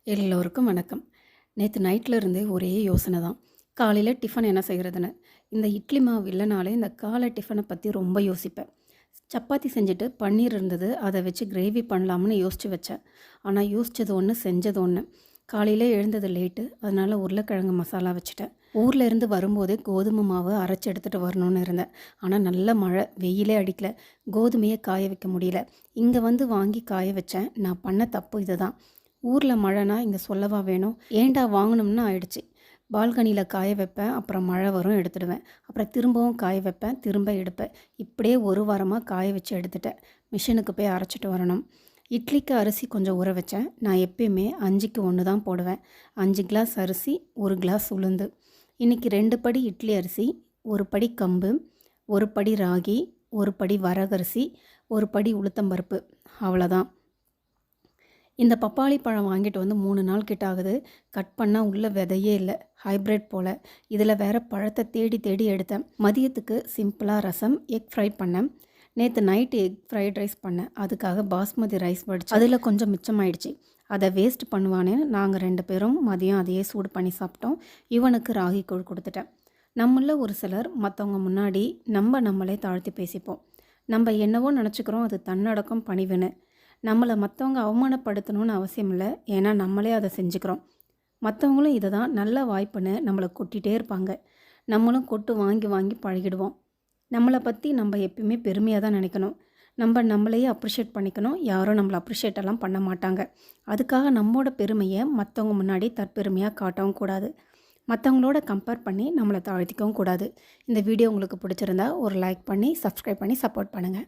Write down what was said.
எல்லோருக்கும் வணக்கம். நேற்று நைட்ல இருந்தே ஒரே யோசனை தான். காலையில் டிஃபன் என்ன செய்கிறதுன்னு. இந்த இட்லி மாவு இல்லைனாலே இந்த காலை டிஃபனை பற்றி ரொம்ப யோசிப்பேன். சப்பாத்தி செஞ்சுட்டு பன்னீர் இருந்தது, அதை வச்சு கிரேவி பண்ணலாம்னு யோசித்து வச்சேன். ஆனால் யோசித்தது ஒன்று, செஞ்சது ஒன்று. காலையில் எழுந்தது லேட்டு, அதனால் உருளைக்கிழங்கு மசாலா வச்சுட்டேன். ஊரில் இருந்து வரும்போதே கோதுமை மாவு அரைச்சி எடுத்துகிட்டு வரணும்னு இருந்தேன். ஆனால் நல்ல மழை, வெயிலே அடிக்கல, கோதுமையை காய வைக்க முடியல. இங்கே வந்து வாங்கி காய வச்சேன். நான் பண்ண தப்பு இது தான். ஊரில் மழைனா இங்கே சொல்லவா வேணும், ஏன்டா வாங்கணும்னு ஆயிடுச்சு. பால்கனியில் காய வைப்பேன், அப்புறம் மழை வரும் எடுத்துடுவேன், அப்புறம் திரும்பவும் காய வைப்பேன், திரும்ப எடுப்பேன். இப்படியே ஒரு வாரமாக காய வச்சு எடுத்துட்டேன். மிஷினுக்கு போய் அரைச்சிட்டு வரணும். இட்லிக்கு அரிசி கொஞ்சம் ஊற வச்சேன். நான் எப்பயுமே 5க்கு 1 தான் போடுவேன். 5 கிளாஸ் அரிசி, 1 கிளாஸ் உளுந்து. இன்றைக்கி 2 படி இட்லி அரிசி, 1 படி கம்பு, 1 படி ராகி, 1 படி வரகரிசி, 1 படி உளுத்தம்பருப்பு, அவ்வளோதான். இந்த பப்பாளி பழம் வாங்கிட்டு வந்து 3 நாள் கிட்ட ஆகுது. கட் பண்ணால் உள்ள விதையே இல்லை, ஹைப்ரிட் போல். இதில் வேறு பழத்தை தேடி தேடி எடுத்தேன். மதியத்துக்கு சிம்பிளாக ரசம், எக் ஃப்ரை பண்ணேன். நேற்று நைட்டு எக் ஃப்ரைட் ரைஸ் பண்ணேன். அதுக்காக பாஸ்மதி ரைஸ் வடிச்சு அதில் கொஞ்சம் மிச்சமாயிடுச்சு. அதை வேஸ்ட் பண்ணுவானே, நாங்கள் 2 பேரும் மதியம் அதையே சூடு பண்ணி சாப்பிட்டோம். இவனுக்கு ராகி கூழ் கொடுத்துட்டேன். நம்மள ஒரு சிலர் மற்றவங்க முன்னாடி நம்மளே தாழ்த்தி பேசிப்போம். நம்ம என்னவோ நினச்சிக்கிறோம், அது தன்னடக்கம் பணிவுன்னு. நம்மளை மற்றவங்க அவமானப்படுத்தணும்னு அவசியம் இல்லை, ஏன்னா நம்மளே அதை செஞ்சுக்கிறோம். மற்றவங்களும் இதை தான் நல்ல வாய்ப்புன்னு நம்மளை கொட்டிகிட்டே இருப்பாங்க. நம்மளும் கொட்டு வாங்கி வாங்கி பழகிடுவோம். நம்மளை பற்றி நம்ம எப்பயுமே பெருமையாக தான் நினைக்கணும். நம்மளையே அப்ரிஷியேட் பண்ணிக்கணும். யாரும் நம்மளை அப்ரிஷியேட்டெல்லாம் பண்ண மாட்டாங்க. அதுக்காக நம்மளோட பெருமையை மற்றவங்க முன்னாடி தற்பெருமையாக காட்டவும் கூடாது. மற்றவங்களோட கம்பேர் பண்ணி நம்மளை தாழ்த்திக்கவும் கூடாது. இந்த வீடியோ உங்களுக்கு பிடிச்சிருந்தா ஒரு லைக் பண்ணி சப்ஸ்கிரைப் பண்ணி சப்போர்ட் பண்ணுங்கள்.